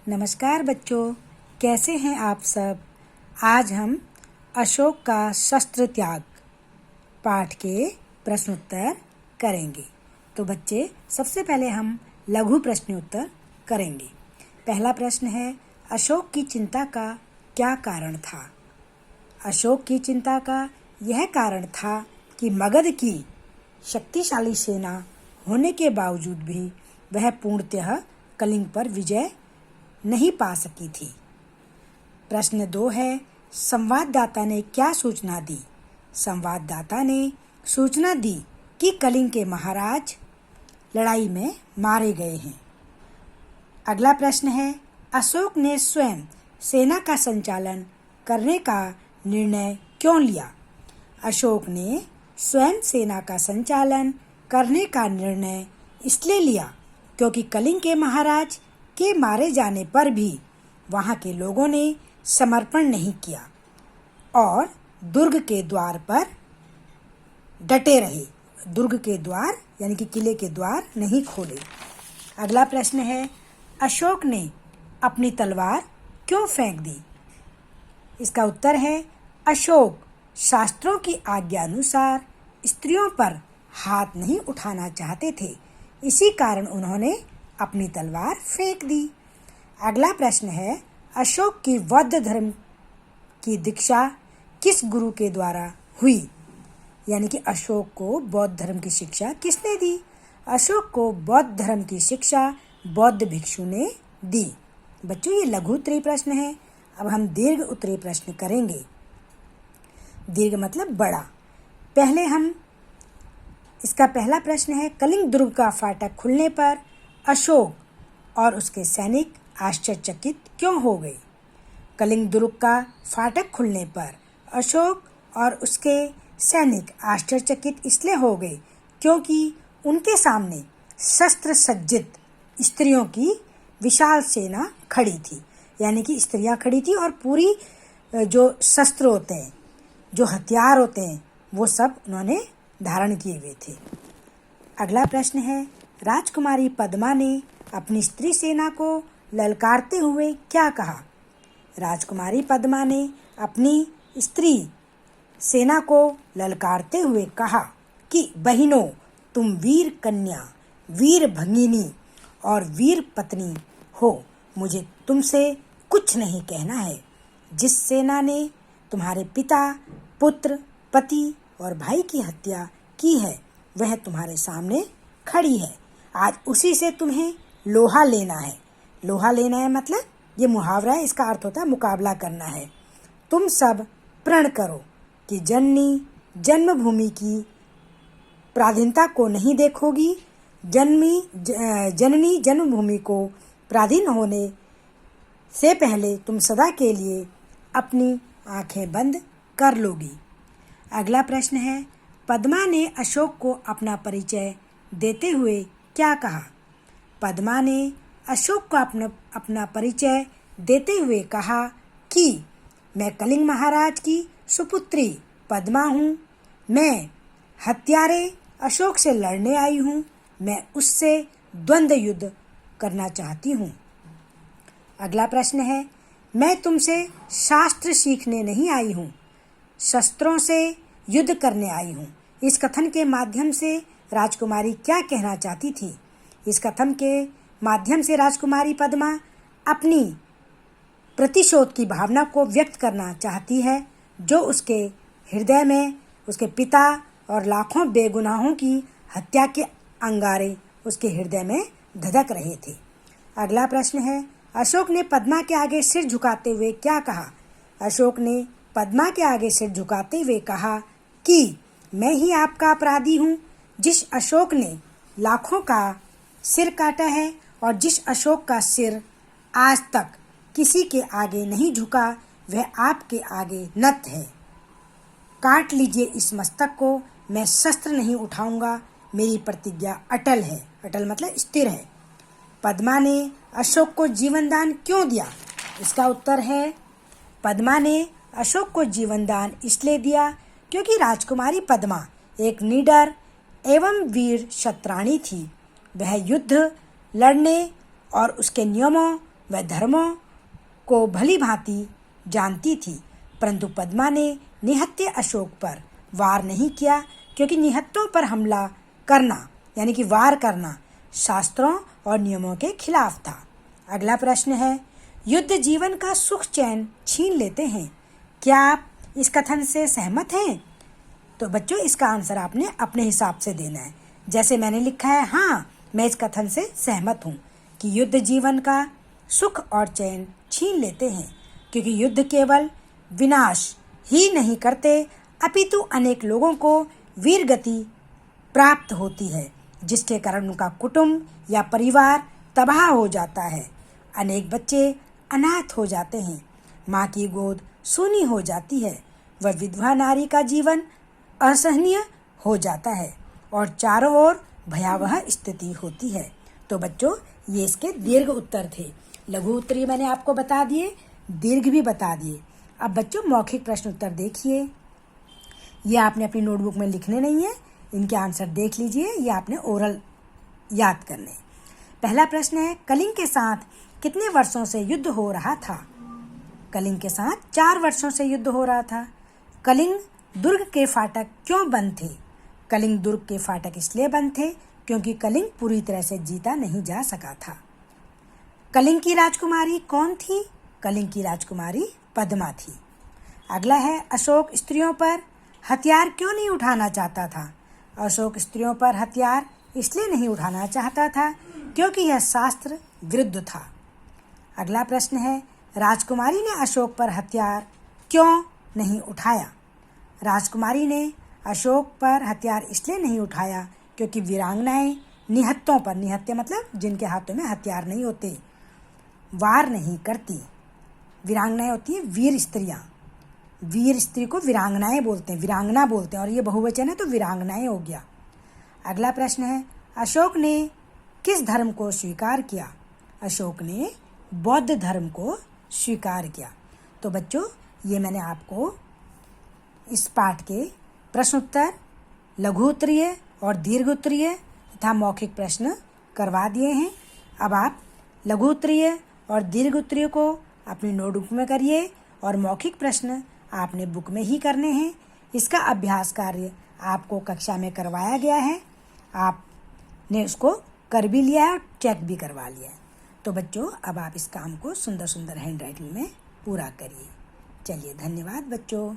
नमस्कार बच्चों, कैसे हैं आप सब। आज हम अशोक का शस्त्र त्याग पाठ के प्रश्नोत्तर करेंगे। तो बच्चे, सबसे पहले हम लघु प्रश्नोत्तर करेंगे। पहला प्रश्न है, अशोक की चिंता का क्या कारण था। अशोक की चिंता का यह कारण था कि मगध की शक्तिशाली सेना होने के बावजूद भी वह पूर्णतः कलिंग पर विजय नहीं पा सकी थी। प्रश्न 2 है, संवाददाता ने क्या सूचना दी। संवाददाता ने सूचना दी कि कलिंग के महाराज लड़ाई में मारे गए हैं। अगला प्रश्न है, अशोक ने स्वयं सेना का संचालन करने का निर्णय क्यों लिया। अशोक ने स्वयं सेना का संचालन करने का निर्णय इसलिए लिया क्योंकि कलिंग के महाराज के मारे जाने पर भी वहां के लोगों ने समर्पण नहीं किया और दुर्ग के द्वार पर डटे रहे। दुर्ग के द्वार यानी कि किले के द्वार नहीं खोले। अगला प्रश्न है, अशोक ने अपनी तलवार क्यों फेंक दी। इसका उत्तर है, अशोक शास्त्रों की आज्ञा अनुसार स्त्रियों पर हाथ नहीं उठाना चाहते थे, इसी कारण उन्होंने अपनी तलवार फेंक दी। अगला प्रश्न है, अशोक की बौद्ध धर्म की दीक्षा किस गुरु के द्वारा हुई। यानी कि अशोक को बौद्ध धर्म की शिक्षा किसने दी। अशोक को बौद्ध धर्म की शिक्षा बौद्ध भिक्षु ने दी। बच्चों, ये लघु उत्तरीय प्रश्न है। अब हम दीर्घ उत्तरीय प्रश्न करेंगे। दीर्घ मतलब बड़ा। पहले हम इसका पहला प्रश्न है, कलिंग दुर्ग का फाटक खुलने पर अशोक और उसके सैनिक आश्चर्यचकित क्यों हो गए। कलिंग दुर्ग का फाटक खुलने पर अशोक और उसके सैनिक आश्चर्यचकित इसलिए हो गए क्योंकि उनके सामने शस्त्र सज्जित स्त्रियों की विशाल सेना खड़ी थी। यानी कि स्त्रियां खड़ी थी और पूरी जो शस्त्र होते हैं, जो हथियार होते हैं, वो सब उन्होंने धारण किए हुए थे। अगला प्रश्न है, राजकुमारी पद्मा ने अपनी स्त्री सेना को ललकारते हुए क्या कहा। राजकुमारी पद्मा ने अपनी स्त्री सेना को ललकारते हुए कहा कि बहनों, तुम वीर कन्या, वीर भगिनी और वीर पत्नी हो, मुझे तुमसे कुछ नहीं कहना है। जिस सेना ने तुम्हारे पिता, पुत्र, पति और भाई की हत्या की है, वह तुम्हारे सामने खड़ी है। आज उसी से तुम्हें लोहा लेना है। लोहा लेना है मतलब ये मुहावरा है, इसका अर्थ होता है मुकाबला करना है। तुम सब प्रण करो कि जन्मभूमि की पराधीनता को नहीं देखोगी। जननी जन्मभूमि को पराधीन होने से पहले तुम सदा के लिए अपनी आंखें बंद कर लोगी। अगला प्रश्न है, पद्मा ने अशोक को अपना परिचय देते हुए क्या कहा। पद्मा ने अशोक को अपना परिचय देते हुए कहा कि मैं कलिंग महाराज की सुपुत्री पद्मा हूँ। मैं हत्यारे अशोक से लड़ने आई हूँ। मैं उससे द्वंद्व युद्ध करना चाहती हूँ। अगला प्रश्न है, मैं तुमसे शास्त्र सीखने नहीं आई हूँ, शस्त्रों से युद्ध करने आई हूँ। इस कथन के माध्यम से राजकुमारी क्या कहना चाहती थी। इस कथन के माध्यम से राजकुमारी पद्मा अपनी प्रतिशोध की भावना को व्यक्त करना चाहती है, जो उसके हृदय में उसके पिता और लाखों बेगुनाहों की हत्या के अंगारे उसके हृदय में धधक रहे थे। अगला प्रश्न है, अशोक ने पद्मा के आगे सिर झुकाते हुए क्या कहा। अशोक ने पद्मा के आगे सिर झुकाते हुए कहा कि मैं ही आपका अपराधी हूँ। जिस अशोक ने लाखों का सिर काटा है और जिस अशोक का सिर आज तक किसी के आगे नहीं झुका, वह आपके आगे नत है। काट लीजिए इस मस्तक को, मैं शस्त्र नहीं उठाऊंगा। मेरी प्रतिज्ञा अटल है। अटल मतलब स्थिर है। पद्मा ने अशोक को जीवन दान क्यों दिया। इसका उत्तर है, पद्मा ने अशोक को जीवन दान इसलिए दिया क्योंकि राजकुमारी पद्मा एक निडर एवं वीर क्षत्राणी थी। वह युद्ध लड़ने और उसके नियमों वह धर्मों को भली भांति जानती थी, परंतु पद्मा ने निहत्थे अशोक पर वार नहीं किया, क्योंकि निहत्थों पर हमला करना यानी कि वार करना शास्त्रों और नियमों के खिलाफ था। अगला प्रश्न है, युद्ध जीवन का सुख चैन छीन लेते हैं, क्या आप इस कथन से सहमत हैं? तो बच्चों इसका आंसर आपने अपने हिसाब से देना है। जैसे मैंने लिखा है, हाँ मैं इस कथन से सहमत हूँ कि युद्ध जीवन का सुख और चैन छीन लेते हैं, क्योंकि युद्ध केवल विनाश ही नहीं करते अपितु अनेक लोगों को वीरगति प्राप्त होती है, जिसके कारण उनका कुटुंब या परिवार तबाह हो जाता है। अनेक बच्चे अनाथ हो जाते हैं, माँ की गोद सूनी हो जाती है, वह विधवा नारी का जीवन असहनीय हो जाता है और चारों ओर भयावह स्थिति होती है। तो बच्चों ये इसके दीर्घ उत्तर थे। लघु उत्तरीय मैंने आपको बता दिए, दीर्घ भी बता दिए। अब बच्चों मौखिक प्रश्न उत्तर देखिए। ये आपने अपनी नोटबुक में लिखने नहीं है, इनके आंसर देख लीजिए, ये आपने ओरल याद करने। पहला प्रश्न है, कलिंग के साथ कितने वर्षों से युद्ध हो रहा था? कलिंग के साथ 4 वर्षों से युद्ध हो रहा था। कलिंग दुर्ग के फाटक क्यों बंद थे? कलिंग दुर्ग के फाटक इसलिए बंद थे क्योंकि कलिंग पूरी तरह से जीता नहीं जा सका था। कलिंग की राजकुमारी कौन थी? कलिंग की राजकुमारी पद्मा थी। अगला है, अशोक स्त्रियों पर हथियार क्यों नहीं उठाना चाहता था? अशोक स्त्रियों पर हथियार इसलिए नहीं उठाना चाहता था क्योंकि यह शास्त्र विरुद्ध था। अगला प्रश्न है, राजकुमारी ने अशोक पर हथियार क्यों नहीं उठाया? राजकुमारी ने अशोक पर हथियार इसलिए नहीं उठाया क्योंकि वीरांगनाएं निहत्थों पर, निहत्थे मतलब जिनके हाथों में हथियार नहीं होते, वार नहीं करती। वीरांगनाएं होती हैं वीर स्त्रियां, वीर स्त्री को वीरांगनाएं बोलते हैं, वीरांगना बोलते हैं, और ये बहुवचन है तो वीरांगनाएं हो गया। अगला प्रश्न है, अशोक ने किस धर्म को स्वीकार किया? अशोक ने बौद्ध धर्म को स्वीकार किया। तो बच्चों ये मैंने आपको इस पाठ के प्रश्नोत्तर, लघु उत्तरीय और दीर्घ उत्तरीय तथा मौखिक प्रश्न करवा दिए हैं। अब आप लघु उत्तरीय और दीर्घ उत्तरीय को अपनी नोटबुक में करिए और मौखिक प्रश्न आपने बुक में ही करने हैं। इसका अभ्यास कार्य आपको कक्षा में करवाया गया है, आपने उसको कर भी लिया है और चेक भी करवा लिया है। तो बच्चों अब आप इस काम को सुंदर सुंदर हैंड राइटिंग में पूरा करिए। चलिए धन्यवाद बच्चों।